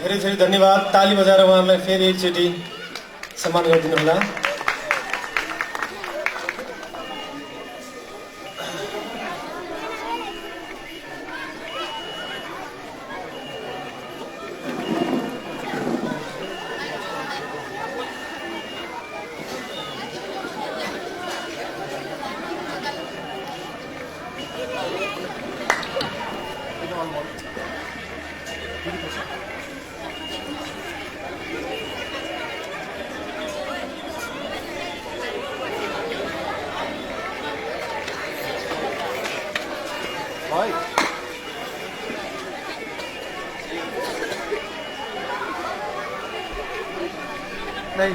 धेरै धेरै धन्यवाद। ताली बजाएर उहाँहरूलाई फेरि एकचोटि सम्मान गरिदिनु होला। नहीं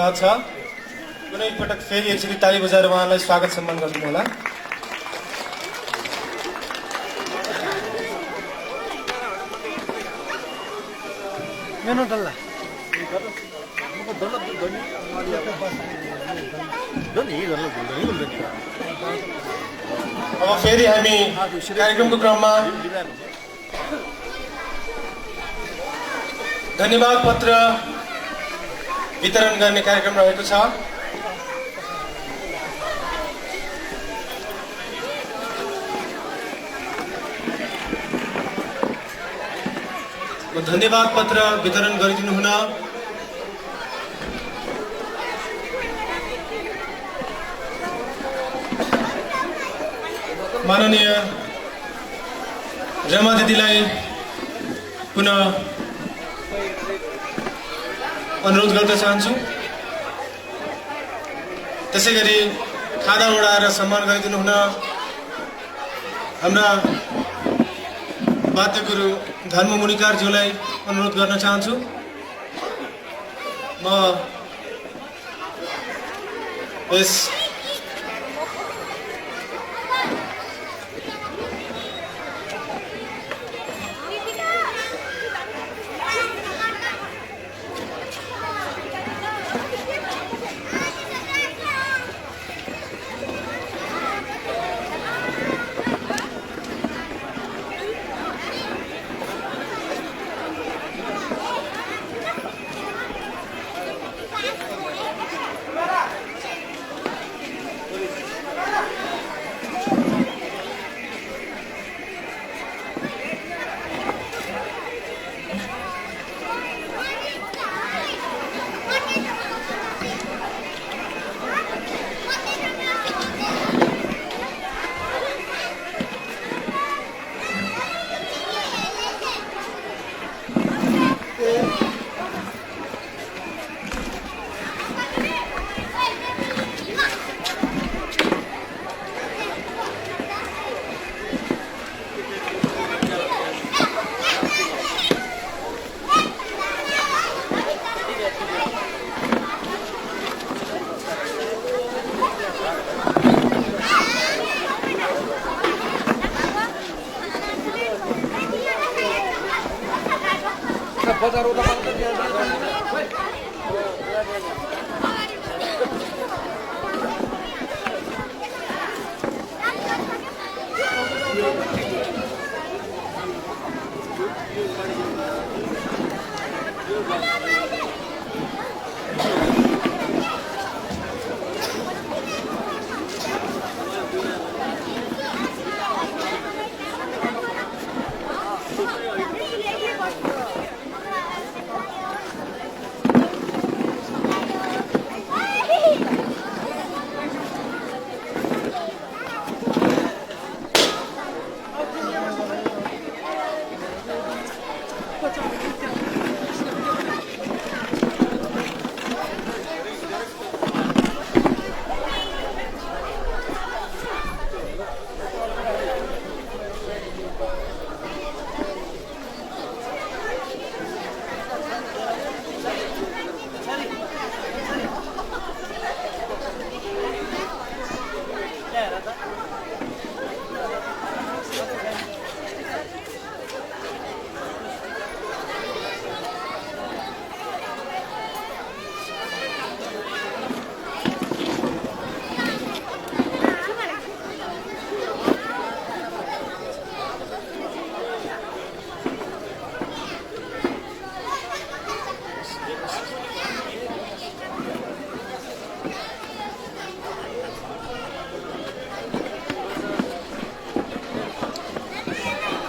धन्यवाद छ। कुनै पटक फेरि एकचोटि ताली बजाएर उहाँलाई स्वागत सम्मान गरिदिनु होला। अब फेरि हामी कार्यक्रमको क्रममा धन्यवाद पत्र वितरण गर्ने कार्यक्रम रहेको छ। धन्यवाद पत्र वितरण गरिदिनु हुन माननीय रमा दिदीलाई पुनः अनुरोध गर्न चाहन्छु। त्यसैगरी खादा उडाएर सम्मान गरिदिनु हुन हाम्रा वाद्य गुरु धर्म मुनिकारज्यूलाई अनुरोध गर्न चाहन्छु। म यस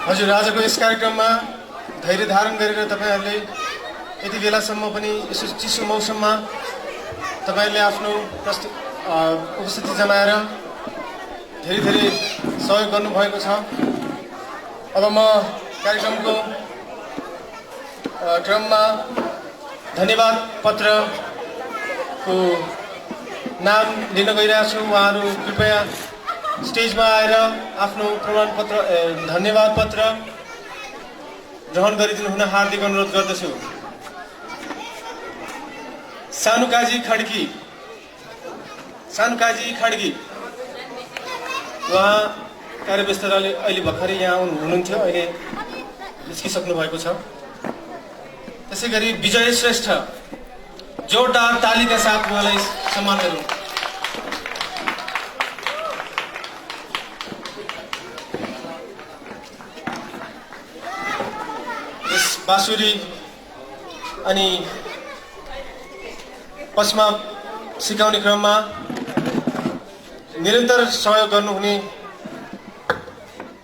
हजुर आजको यस कार्यक्रममा धैर्य धारण गरेर तपाईहरुले यति बेलासम्म पनि यसो चिसो मौसममा तपाईहरुले आफ्नो उपस्थिति जनाएर धेरै धेरै सहयोग गर्नु भएको छ। अब म कार्यक्रमको क्रममा धन्यवाद पत्रको नाम लिन गइरहेको छु। उहाँहरु कृपया स्टेजमा आएर आफ्नो प्रमाणपत्र धन्यवाद पत्र ग्रहण गरिदिनु हुन हार्दिक अनुरोध गर्दछु। सानुकाजी खड्गी उहाँ कार्यव्यस्तताले अहिले भर्खरै यहाँ हुनुहुन्थ्यो, अहिले निस्किसक्नु भएको छ। त्यसै गरी विजय श्रेष्ठ, जोरदार तालीका साथ उहाँलाई सम्मान गरौँ। यस बाँसुरी अनि पश्चिमा सिकाउने क्रममा निरन्तर सहयोग गर्नुहुने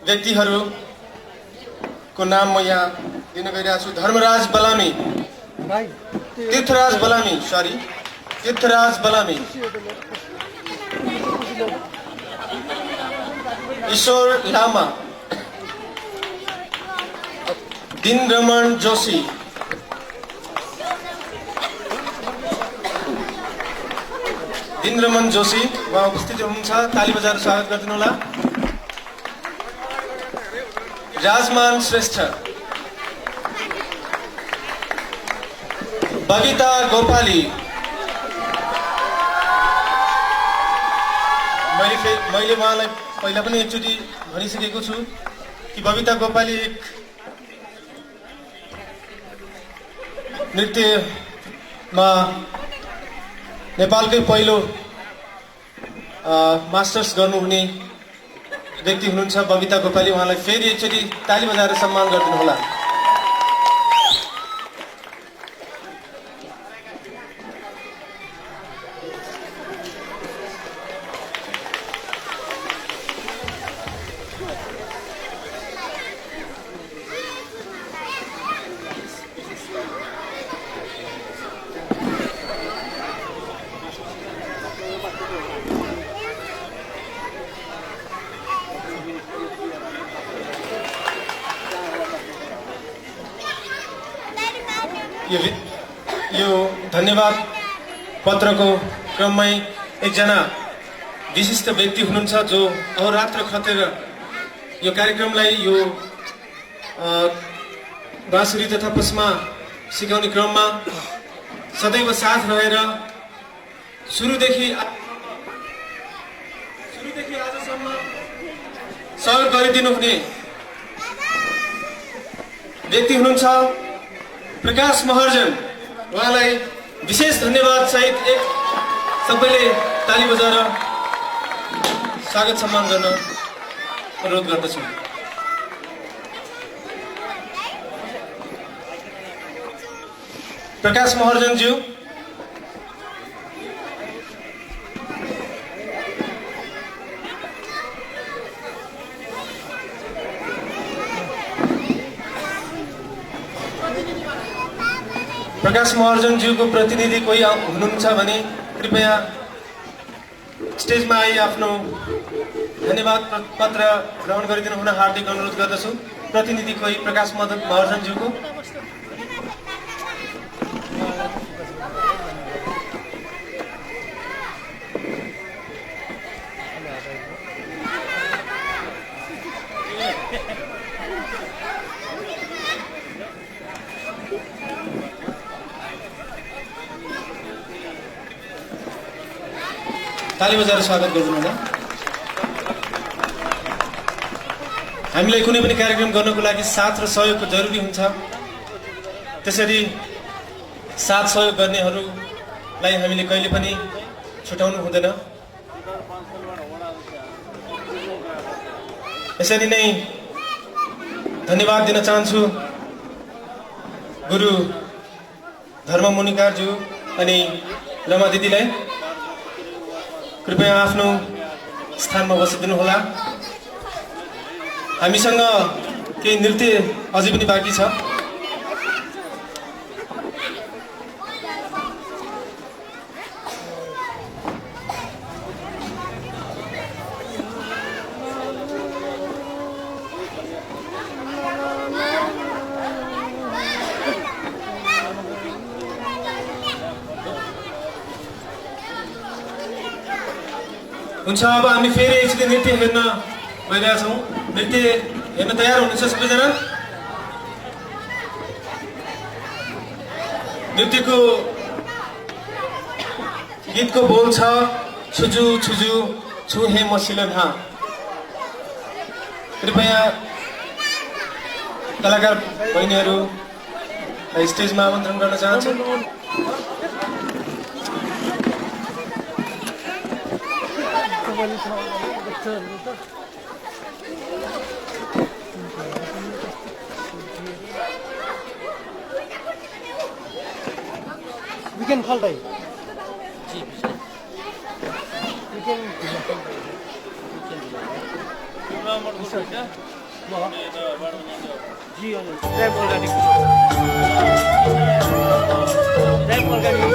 व्यक्तिहरूको नाम म यहाँ दिन गइरहेको छु। धर्मराज बलामी, तीर्थराज बलामी, ईश्वर लामा, दिनरमण जोशी, उहाँ उपस्थित हुनुहुन्छ, ताली बजाएर स्वागत गरिदिनु होला। राजमान श्रेष्ठ, बबिता गोपाली, मैले उहाँलाई पहिला पनि एकचोटि भनिसकेको छु कि बबिता गोपाली एक नृत्यमा नेपालकै पहिलो मास्टर्स गर्नुहुने व्यक्ति हुनुहुन्छ बबिता गोपाली। उहाँलाई फेरि एकचोटि ताली बजाएर सम्मान गरिदिनु होला। यो धन्यवाद पत्रको क्रममै एकजना विशिष्ट व्यक्ति हुनुहुन्छ जो अहोरात्र खटेर यो कार्यक्रमलाई यो बाँसुरी तथा पश्चिमा सिकाउने क्रममा सदैव साथ रहेर सुरुदेखि आजसम्म सहयोग गरिदिनु हुने व्यक्ति हुनुहुन्छ प्रकाश महर्जन। उहाँलाई विशेष धन्यवाद सहित एक सबैले ताली बजाएर स्वागत सम्मान गर्न अनुरोध गर्दछु। प्रकाश महर्जन ज्यू, प्रकाश महर्जन ज्यूको प्रतिनिधि कोही हुनुहुन्छ भने कृपया स्टेजमा आई आफ्नो धन्यवाद पत्र ग्रहण गरिदिनु हुन हार्दिक अनुरोध गर्दछु। प्रतिनिधि कोही प्रकाश महर्जन ज्यूको। ताली बजाएर स्वागत गरिदिनु होला। हामीलाई कुनै पनि कार्यक्रम गर्नको लागि साथ र सहयोगको जरुरी हुन्छ। त्यसरी साथ सहयोग गर्नेहरूलाई हामीले कहिले पनि छुटाउनु हुँदैन। यसरी नै धन्यवाद दिन चाहन्छु गुरु धर्ममुनिकारज्यू अनि रमा दिदीलाई। कृपया आफ्नो स्थानमा बसिदिनु होला। हामीसँग केही नृत्य अझै पनि बाँकी छ। हुन्छ, अब हामी फेरि एकचोटि नृत्य हेर्न गइरहेका छौँ। नृत्य हेर्न तयार हुनुहुन्छ सबैजना? नृत्यको गीतको बोल छ छुजु छुजु छु हे मसिलन हा। कृपया कलाकार बहिनीहरूलाई स्टेजमा आमन्त्रण गर्न चाहन्छु। We can call time. We can. जी टाइम अर्गानिक टाइम अर्गानिक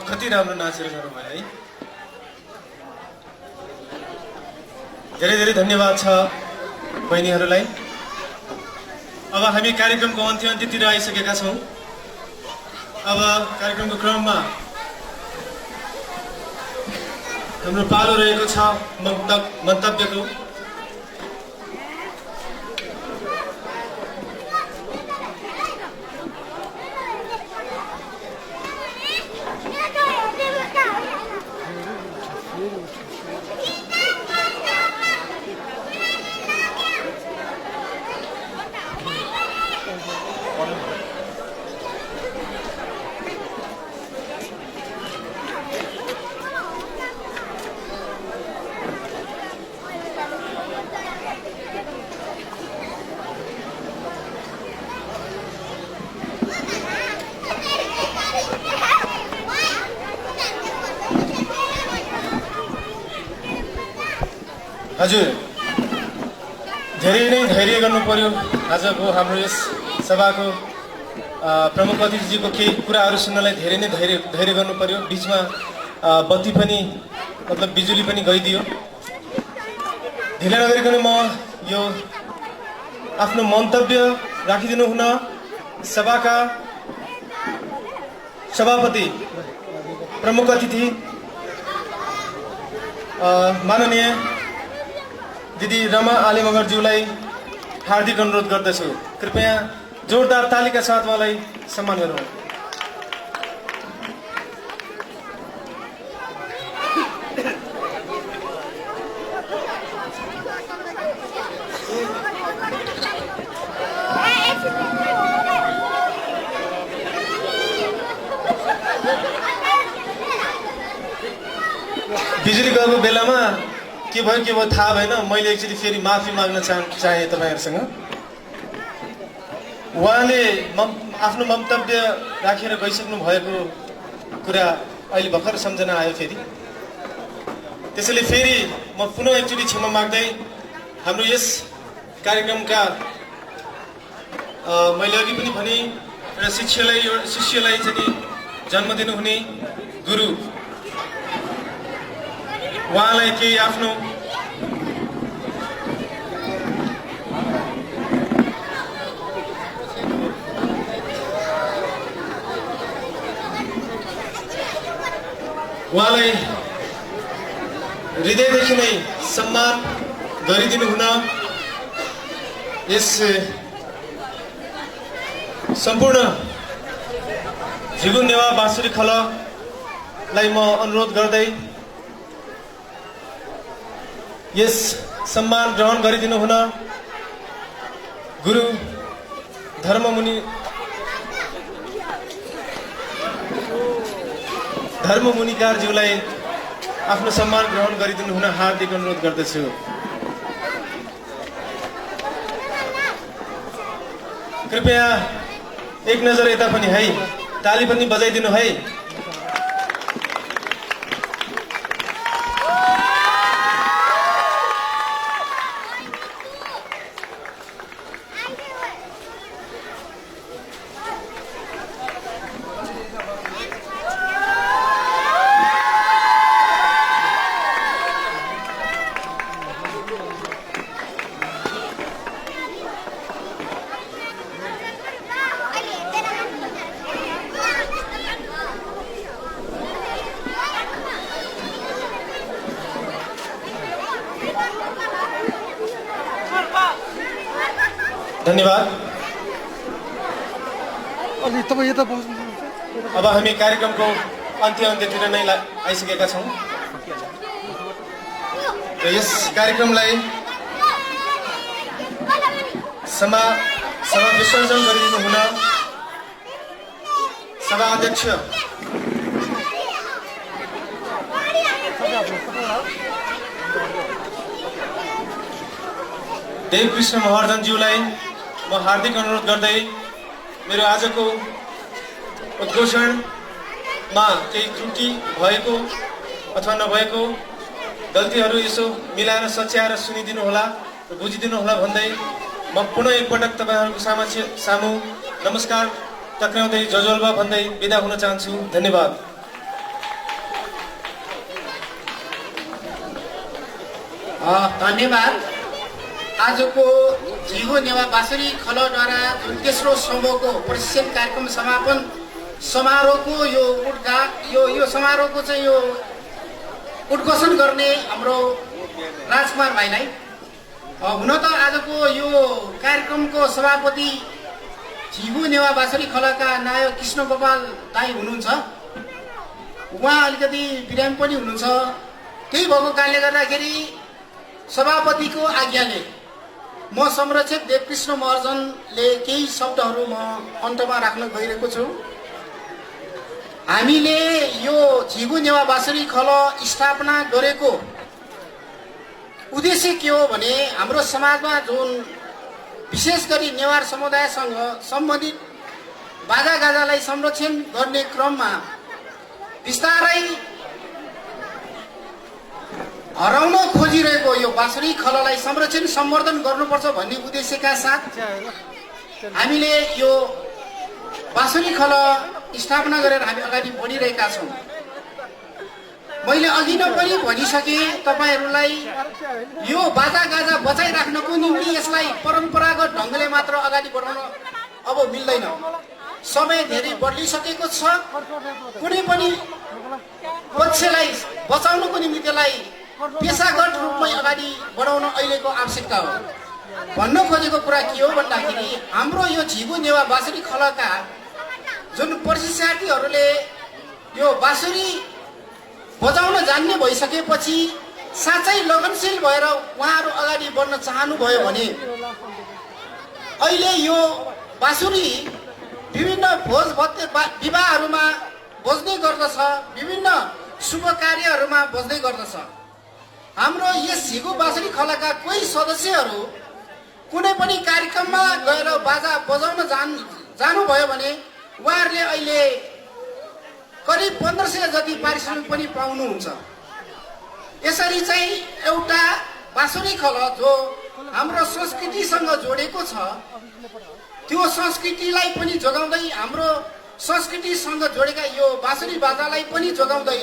कति राम्रो नाचेर जानुभयो है। धेरै धेरै धन्यवाद छ बहिनीहरूलाई। अब हामी कार्यक्रमको अन्त्यतिर आइसकेका छौँ। अब कार्यक्रमको क्रममा हाम्रो पालो रहेको छ मन्तव्यको। हजुर धेरै नै धैर्य गर्नु पर्यो। आजको हाम्रो यस सभाको प्रमुख अतिथिजीको केही कुराहरू सुन्नलाई धेरै नै धैर्य गर्नु पर्यो। बिचमा बत्ती पनि मतलब बिजुली पनि गइदियो। ढिला नगरिकन म यो आफ्नो मन्तव्य राखिदिनु हुन सभाका सभापति प्रमुख अतिथि माननीय दिदी रमा आली मगरज्यूलाई हार्दिक अनुरोध गर्दछु। कृपया जोरदार तालीका साथ उहाँलाई सम्मान गरौँ। बिजुली गएको बेलामा के भयो थाहा भएन। मैले एकचोटि फेरि माफी माग्न चाहे तपाईँहरूसँग। उहाँले आफ्नो मन्तव्य राखेर गइसक्नु भएको कुरा अहिले भर्खर सम्झना आयो फेरि। त्यसैले फेरि म पुनः एकचोटि क्षमा माग्दै हाम्रो यस कार्यक्रमका मैले अघि पनि भने एउटा शिष्यलाई चाहिँ जन्म दिनुहुने गुरु उहाँलाई केही आफ्नो हृदयदेखि नै सम्मान गरिदिनु हुन यस सम्पूर्ण झिगु नेवा बाँसुरी खललाई म अनुरोध गर्दै यस सम्मान ग्रहण गरिदिनु हुन गुरु धर्ममुनिकारज्यूलाई आफ्नो सम्मान ग्रहण गरिदिनु हुन हार्दिक अनुरोध गर्दछु। कृपया एक नजर यता पनि है, ताली पनि बजाइदिनु है। धन्यवाद। अब हामी कार्यक्रमको अन्त्यतिर नै आइसकेका छौँ र यस कार्यक्रमलाई सभा विसर्जन गरिदिनु हुन सभा अध्यक्ष देवकृष्ण महर्जनज्यूलाई म हार्दिक अनुरोध गर्दै मेरो आजको उद्घोषणमा केही त्रुटि भएको अथवा नभएको गल्तीहरू यसो मिलाएर सच्याएर सुनिदिनु होला र बुझिदिनु होला भन्दै म पुनः एकपटक तपाईँहरूको सामु नमस्कार टक्राउँदै जजोल्बा भन्दै बिदा हुन चाहन्छु। धन्यवाद। धन्यवाद। आजको झिगु नेवा बाँसुरी खलद्वारा जुन तेस्रो समूहको प्रशिक्षण कार्यक्रम समापन समारोहको यो समारोहको चाहिँ यो उद्घोषण गर्ने हाम्रो राजकुमार भाइलाई हुन त आजको यो कार्यक्रमको सभापति झिगु नेवा बाँसुरी खलका नायक कृष्ण गोपाल दाई हुनुहुन्छ। उहाँ अलिकति बिरामी पनि हुनुहुन्छ। त्यही भएको कारणले गर्दाखेरि सभापतिको आज्ञाले म संरक्षक देवकृष्ण महर्जनले केही शब्दहरू म अन्तमा राख्न गइरहेको छु। हामीले यो झिगु नेवा बाँसुरी खल स्थापना गरेको उद्देश्य के हो भने हाम्रो समाजमा जुन विशेष गरी नेवार समुदायसँग सम्बन्धित बाजागाजालाई संरक्षण गर्ने क्रममा बिस्तारै हराउन खोजिरहेको यो बाँसुरी खललाई संरक्षण सम्वर्धन गर्नुपर्छ भन्ने उद्देश्यका साथ हामीले यो बाँसुरी खल स्थापना गरेर हामी अगाडि बढिरहेका छौँ। मैले अघि नै पनि भनिसकेँ तपाईँहरूलाई, यो बाजा गाजा बचाइराख्नको निम्ति यसलाई परम्परागत ढङ्गले मात्र अगाडि बढाउन अब मिल्दैन। समय धेरै बदलिसकेको छ। कुनै पनि पक्षलाई बचाउनको निम्ति त्यसलाई पेसागत रूपमै अगाडि बढाउन अहिलेको आवश्यकता हो। भन्न खोजेको कुरा के हो भन्दाखेरि हाम्रो यो झिगु नेवा बाँसुरी खलका जुन प्रशिक्षार्थीहरूले यो बाँसुरी बजाउन जान्ने भइसकेपछि साँच्चै लगनशील भएर उहाँहरू अगाडि बढ्न चाहनुभयो भने अहिले यो बाँसुरी विभिन्न भोज भत्ते विवाहहरूमा बज्ने गर्दछ, विभिन्न शुभ कार्यहरूमा बज्ने गर्दछ। हाम्रो यस झिगु बाँसुरी खलका कोही सदस्यहरू कुनै पनि कार्यक्रममा गएर बाजा बजाउन जानुभयो भने उहाँहरूले अहिले करिब 1500 जति पारिश्रमिक पनि पाउनुहुन्छ। यसरी चाहिँ एउटा बाँसुरी खल जो हाम्रो संस्कृतिसँग जोडेको छ, त्यो संस्कृतिलाई पनि जोगाउँदै, हाम्रो संस्कृतिसँग जोडेका यो बाँसुरी बाजालाई पनि जोगाउँदै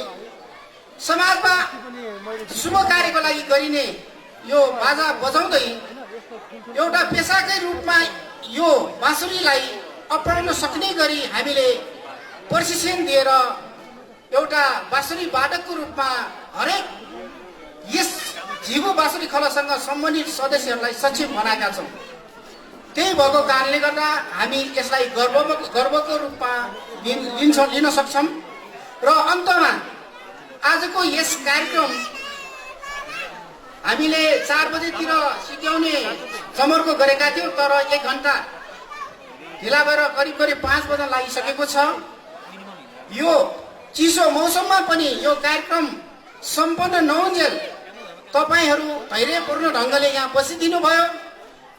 समाजमा शुभ कार्यको लागि गरिने यो बाजा बजाउँदै एउटा पेसाकै रूपमा यो बाँसुरीलाई अपनाउन सक्ने गरी हामीले प्रशिक्षण दिएर एउटा बाँसुरी वादकको रूपमा हरेक यस झिगु बाँसुरी खलसँग सम्बन्धित सदस्यहरूलाई सक्षम बनाएका छौँ। त्यही भएको कारणले गर्दा हामी यसलाई गर्वको रूपमा लिन सक्छौँ। र अन्तमा आजको यस कार्यक्रम हामीले 4 बजेतिर सिध्याउने जमर्को गरेका थियौँ, तर 1 घण्टा ढिला भएर करिब 5 बज्न लागिसकेको छ। यो चिसो मौसममा पनि यो कार्यक्रम सम्पन्न नहुन्जेल तपाईँहरू धैर्यपूर्ण ढङ्गले यहाँ बसिदिनु भयो,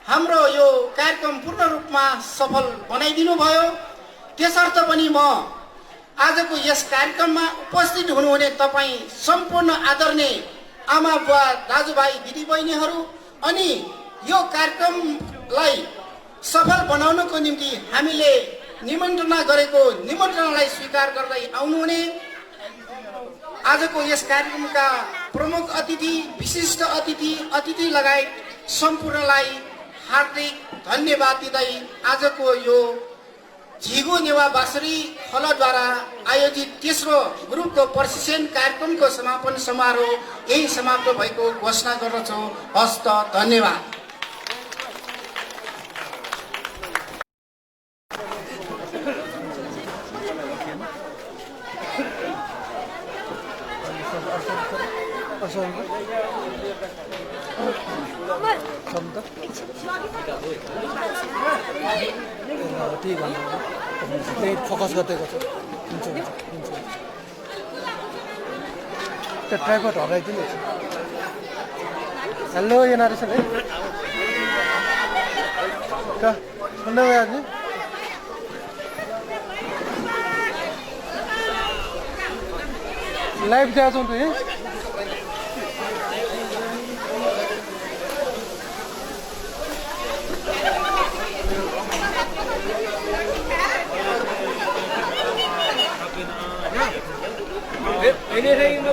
हाम्रो यो कार्यक्रम पूर्ण रूपमा सफल बनाइदिनु भयो। त्यसर्थ पनि म आजको यस कार्यक्रममा उपस्थित हुनुहुने तपाईँ सम्पूर्ण आदरणीय आमा बुवा दाजुभाइ दिदीबहिनीहरू अनि यो कार्यक्रमलाई सफल बनाउनको निम्ति हामीले निमन्त्रणा गरेको निमन्त्रणालाई स्वीकार गर्दै आउनुहुने आजको यस कार्यक्रमका प्रमुख अतिथि, विशिष्ट अतिथि लगायत सम्पूर्णलाई हार्दिक धन्यवाद दिँदै आजको यो झिगु नेवा बाँसुरी खलद्वारा आयोजित तेस्रो ग्रुपको प्रशिक्षण कार्यक्रमको समापन समारोह यही समाप्त भएको घोषणा गर्दछु। हस्त धन्यवाद। ठीक है, फोकस करते ट्राइपॉड हराइदिनु। हेलो यो नारेश है का सुन्दै भयो आज लाइभ जान्छौ त ini saya ingin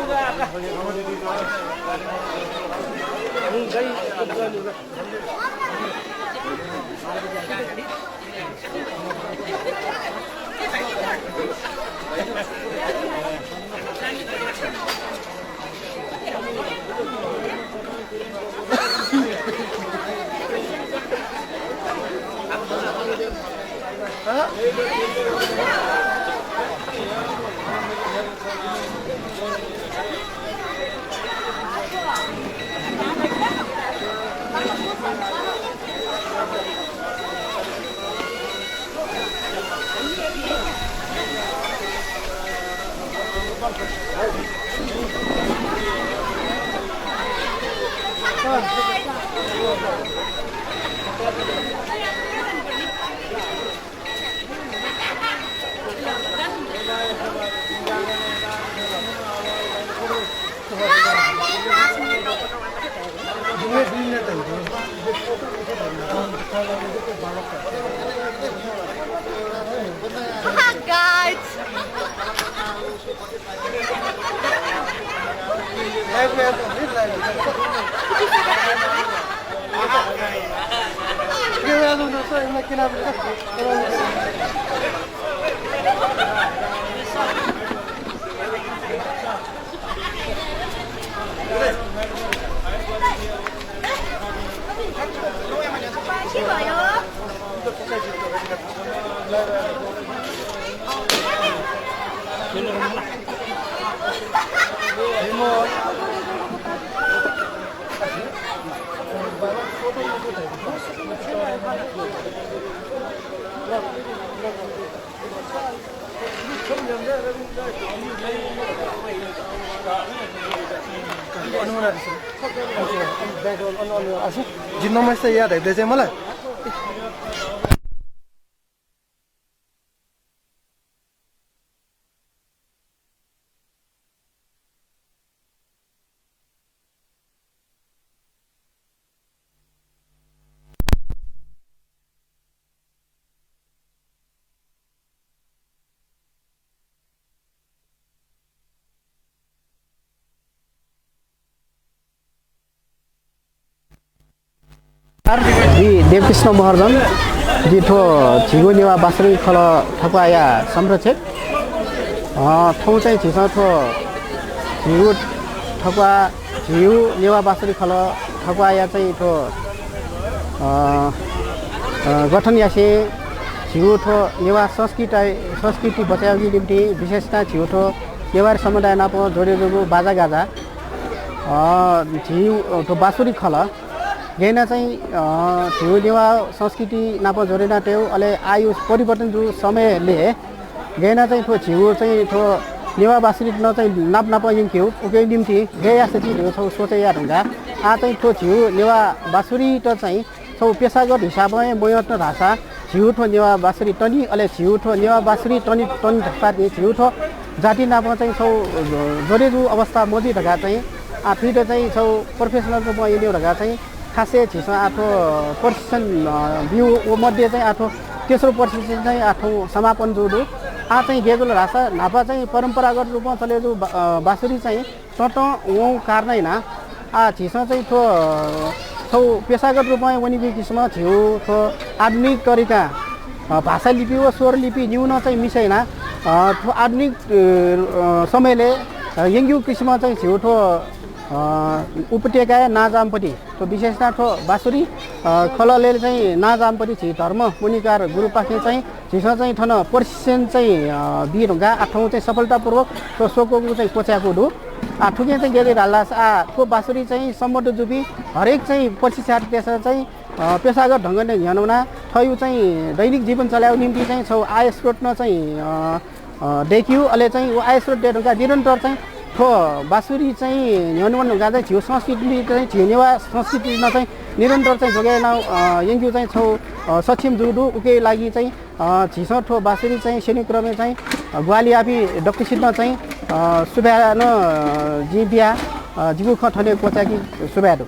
मलाई किन जिन्नोमा चाहिँ याद है चाहिँ मलाई जी देवकृष्ण महर्जन जी ठो झिगो नेवा बासरी खल ठकुवाया संरक्षक ठाउँ चाहिँ झिस ठो झिगो ठकुवा झिउ नेवा बासरी खल ठकुवाया चाहिँ ठो गठन यासे झिउ ठो नेवा संस्कृति बचाउकी निम्ति विशेषता झिउ ठो नेवारी समुदाय नापो जोडेको बाजा गाजा झिउ ठो बासुरी खल गैना चाहिँ झिउ नेवा संस्कृति नाप जोडेना टेउ अले आयु परिवर्तन जो समयले गैना चाहिँ ठो झिउ चाहिँ ठो नेवा बासुरी न चाहिँ नाप यिङ्क्यौ उके निम्ति गया चाहिँ छौ सोचे या ढुङ्गा आ चाहिँ ठो झिउ नेवा बासुरी त चाहिँ छौ पेसागत हिसाबमै मयत भाषा झिउ ठो नेवा बासुरी टनी अले झिउ ठो नेवा बासुरी टनी ढक्का झिउ ठो जाति नाप चाहिँ छौ जोडेजु अवस्था मोदी ढका चाहिँ आफिट चाहिँ छौ प्रोफेसनल रूपमा यिनी ढका चाहिँ खासै छिसो आठो प्रशिक्षण बिउ मध्ये चाहिँ आठो तेस्रो प्रशिक्षण चाहिँ आठौँ समापन जोडु आ चाहिँ गेगुल भाषा नापा चाहिँ परम्परागत रूपमा चलेको बाँसुरी चाहिँ टट उँ कार्दैन आ छिसो चाहिँ थो छौ पेसागत रूपमा वनी किसिममा छिउ थो आधुनिक तरिका भाषा लिपि वा स्वर लिपि न्यून चाहिँ मिसाइन थो आधुनिक समयले यङ्ग्यु किसिममा चाहिँ छिउ थो उपत्यका नाजामपट्टि तो विशेषता ठो बाँसुरी खलले चाहिँ नाजामपट्टि छि धर्म मुनिकार गुरु पाखे चाहिँ झिसो चाहिँ ठन प्रशिक्षण चाहिँ दिइढुङ्गा आठौँ चाहिँ सफलतापूर्वक तो सोको चाहिँ कोच्याको डु ठुके चाहिँ गेले ढाल्ला को बाँसुरी चाहिँ सम्बन्ध जुपी हरेक चाहिँ प्रशिक्षार्थी त्यसमा चाहिँ पेसागत ढङ्गले हेर्नुना ठयु चाहिँ दैनिक जीवन चलाउने निम्ति चाहिँ छौ आय स्रोत न चाहिँ देखियो अले चाहिँ आय स्रोत ढुङ्गा निरन्तर चाहिँ ठो बाँसुरी चाहिँ ह्यानुवन ढुङ्गा चाहिँ झिउ संस्कृति चाहिँ झिउ नेवा संस्कृतिमा चाहिँ निरन्तर चाहिँ जोगाएन यङ्ग्यु चाहिँ छौ सक्षम जुडु उके लागि चाहिँ झिसो ठो बाँसुरी चाहिँ श्रेणीक्रमे चाहिँ ग्वाली आफी डक्टिसिद्ध चाहिँ सुब्यान जिबिया जिगु खठले कोचाकी सुब्याडु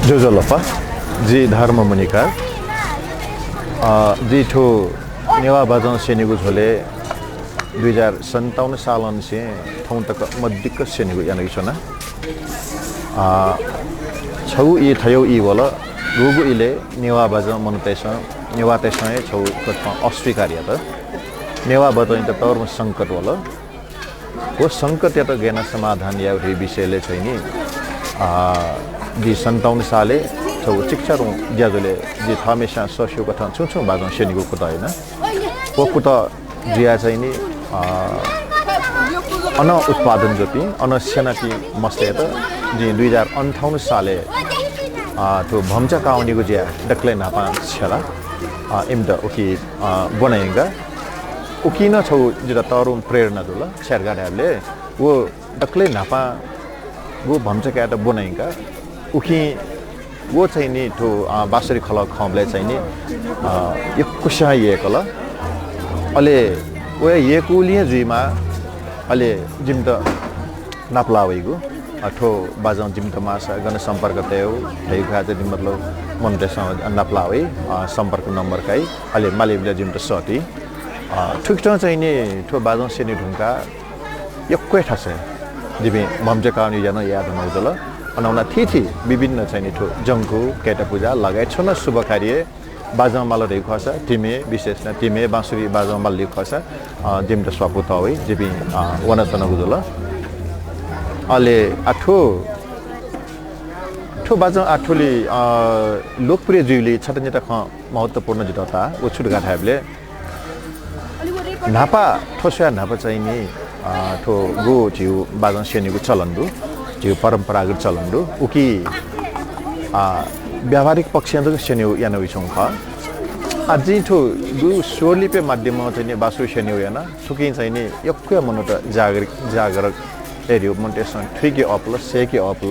जोजोलप्पा जी धर्म मुनिका जी ठो नेवा बाजन सेनेगु झोले 2057 साल से थौं तक मद्दिक सेनेगु यानगिसना छौ ई थयो ई बोल गुगु इले नेवा बाजन मनतेसा नेवा तेसाए छौ कथा अस्वीकार्य त नेवा बाजन त तौर संकट वाला वो संकट या तो गेना समाधान या रे विषयले छैन जी 57 साले छौ शिक्षा रु ज्याजले जी हमेशा सोसियो कथा छु बाजन सेनेगु कुता हैन वो कुता जिया छैन अन उत्पादन जति अन सेनाकी मस्ते त जी 2058 साले तो भम्चा काउनीको ज्या डक्ले नापा छला इमदा उकी बनाएगा उकी न छौ जिरा तरुण प्रेरणा दुला छेरगा ढाबले वो डक्ले नापा वो भम्चा का त बनाएगा उकी वो चाहिँ नि तो बासरी खला खम्ले चाहिँ नि यो कुशा ये कला अले वो ये कुलिए जुइमा अले जिम त नाप्लावेगु अठो बाजन जिम त मासा गन सम्पर्क तयो थै खा चाहिँ मतलब मनदेसँग नाप्लावे सम्पर्क नम्बर काई अले मालेबिला जिम त सटी ठुक्ट चाहिँ नि ठो बाजन सेनि ढुंका यक्कै ठासे जिबे ममजे काउनी जान याद नउदल अनाउना थिथि विभिन्न चाहिँ नि ठो जंगु केटा पूजा लगायत छन शुभ कार्य बाजा माल रे खसा टिमे विशेष न टिमे बाँसुरी बाजा माल रे खसा जिम त स्वापुत होइ जिबि वनतन गुदल अले आठो ठो बाजा आठोली लोकप्रिय जुइली छटनिता ख महत्त्वपूर्ण जितता ओ छुटगा थाबले नापा ठोस्या नापा चाहिँ नि ठो गो जिउ बाजा सेनीको चलन्दु जिउ परम्परागत चलन्दु उकी व्यावहारिक पक्षान्तको सेन्यौ याना विछौं ख अझै ठो गु स्वरलिपे माध्यममा चाहिँ बासु सेन्यौ याना ठुकिन चाहिँ नि यक्कै मनोट जागरक एरियो मोन्टेसन ठिकै अपल सेके अपल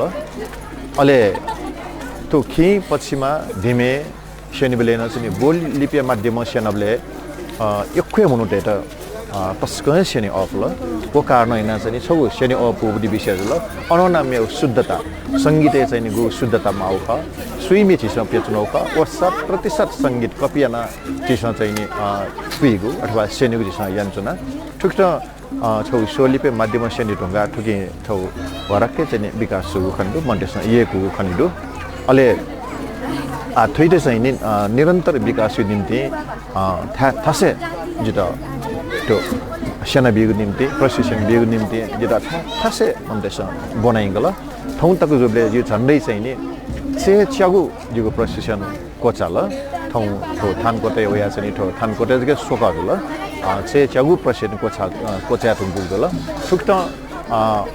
अले तो खि पछिमा धिमे सेनिबलेन चाहिँ बोल लिपे माध्यममा सेनबले यक्कै मनोट एटा तस्कै सेनि अपल को कारण हैन चाहिँ छौ सेनि अपुबुदि विषय ल अननाम्य शुद्धता संगीते चाहिँ नि गु शुद्धतामा आउख सुइमे चिसो पेचनौख ओ 100% संगीत कपियाना चिसो चाहिँ नि पिगु अथवा सेनिगु चिसो यान्चुना ठुक्ट छौ सोलिपे माध्यम सेनि ढुंगा ठुकी छौ वरक्के चाहिँ विकास सुगु खण्डु मन्टेसन येकु खण्डु अले थैटे चाहिँ नि निरन्तर विकास निम्ति थासे जित तो सेना बिगु निम्ति प्रशिक्षण बिगु निम्ति जिता थासे मन्टेसन बनाइगल थौ तक जुबले यो झन्डै चाहिँ नि से च्यागु जिगु प्रशिक्षण कोचाल थौ थो थान कोटे वया चाहिँ थो थान कोटे के सोकागल से च्यागु प्रशिक्षण कोचा तुगुगल सुक्त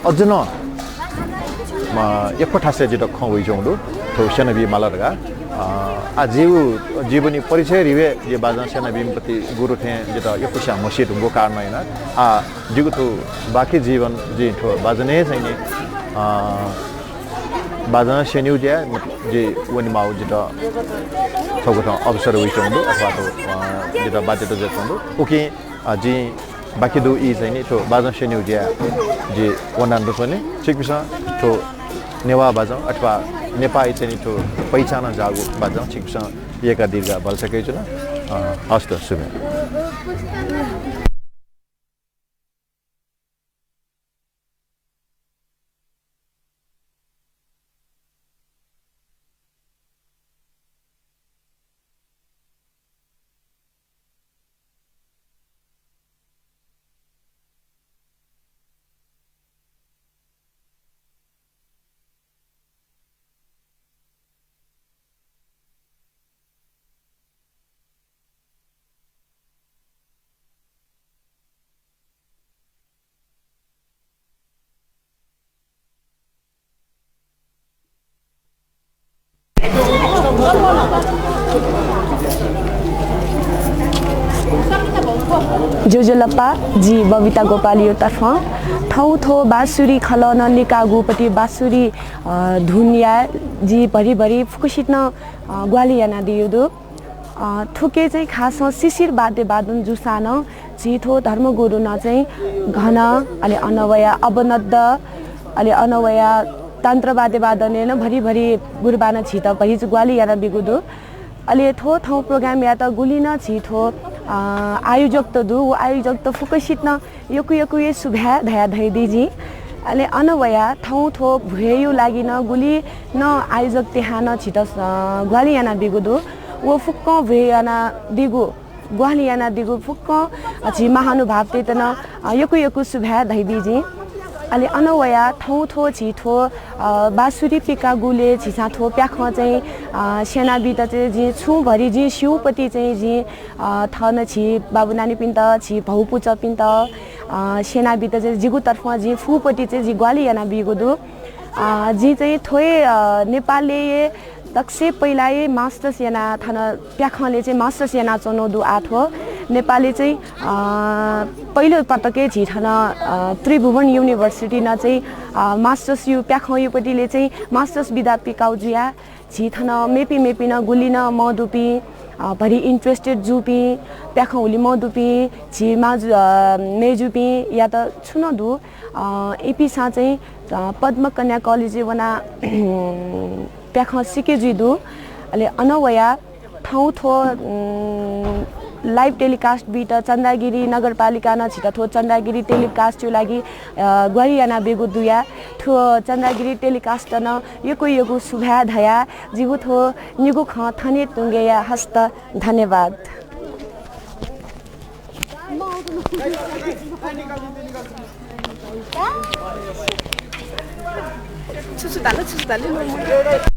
अजन एकपठासे जित खवइ जोंडु थो सेना बि मालरगा जीवनी परिचय रिवे ये बाजा सेना भीमपति गुरु थे जित यकुशा मसित गो कारण हैन जिगु तो बाकी जीवन जी ठो बाजने चाहिँ नि बाजा सेन्यु ज्या जे वनि माउ जित थगुत अवसर विचंदु अथवा तो जित बाध्यता जचंदु ओके जी बाकी दु ई चाहिँ नि ठो बाजा सेन्यु ज्या जे वनान्दु पनि ठिकबिस ठो नेवा बाजा अथवा नेपाली चाहिँ ठो पहिचान जागु बाजा ठिकबिस एका दीर्घ बलसकै छु न हस्त सुमे जोजोलप्पा जी बबिता गोपाल यो तर्फ ठौ थो बाँसुरी खल ननिकागुपट्टि बाँसुरी धुनिया जी भरिभरि फुकुसिट्न ग्वाली याना दियोदु ठुके चाहिँ खास शिशिर वाद्य वादन जुसान जिथो धर्मगुरु न चाहिँ घन अलि अनवया अवनद्ध अलि अनवया तन्त्रवाद्य वादनेन भरिभरि गुरबाना छित भरि ग्वाली याना बिगुदु अले थो ठाउँ प्रोग्राम या त गुलिन छिथो आयोजक त दु आयोजक त फुकसित न यकु यकु ये सुभ्या धया धै दिजी अले अनवया ठाउँ थो भुयु लागि न गुली न आयोजक तेहान छित ग्वाली याना बिगुदु वो फुक्क भुयाना दिगु ग्वाली याना दिगु फुक्क छि महानुभाव तेतन यकु यकु सुभ्या धै दिजी अले अनवया ठाउँ थो छिथो बासुरी पिका गुले छिसा थो प्याख चाहिँ सेना बित चाहिँ जी छु भरि जी शिवपति चाहिँ जी थन छि बाबु नानी पिन्त छि भौपुच पिन्त सेना बित चाहिँ जिगु तर्फ जी फुपति चाहिँ जी ग्वाली याना बिगुदु जी चाहिँ थोए नेपालले दक्से पहिला मास्टर्स याना थाना प्याखले चाहिँ मास्टर्स याना चनोदु आठो नेपाली चाहिँ पहिलो पटकै झिठन त्रिभुवन युनिभर्सिटी न चाहिँ मास्टर्स यु प्याख युपटिले चाहिँ मास्टर्स विधा पिकाउ जुया झिठन मेपी न गुलिन मधुपी भरि इन्ट्रेस्टेड जुपी प्याख हुली मधुपी झिमा मेजुपी या त छुनदु एपी सा चाहिँ पद्म कन्या कलेज वना प्याख सिके जुइदु अले अनवया ठाउँ थो लाइभ टेलिकास्ट बिट चन्दागिरी नगरपालिका न छिटा थो चन्दागिरी टेलिकास्ट लागि ग्वाली याना बेगु दुया थो चन्दागिरी टेलिकास्ट न यको यको सुभा धया जिगु थो निगु ख थने तुंगेया हस्त धन्यवाद छुछु दाले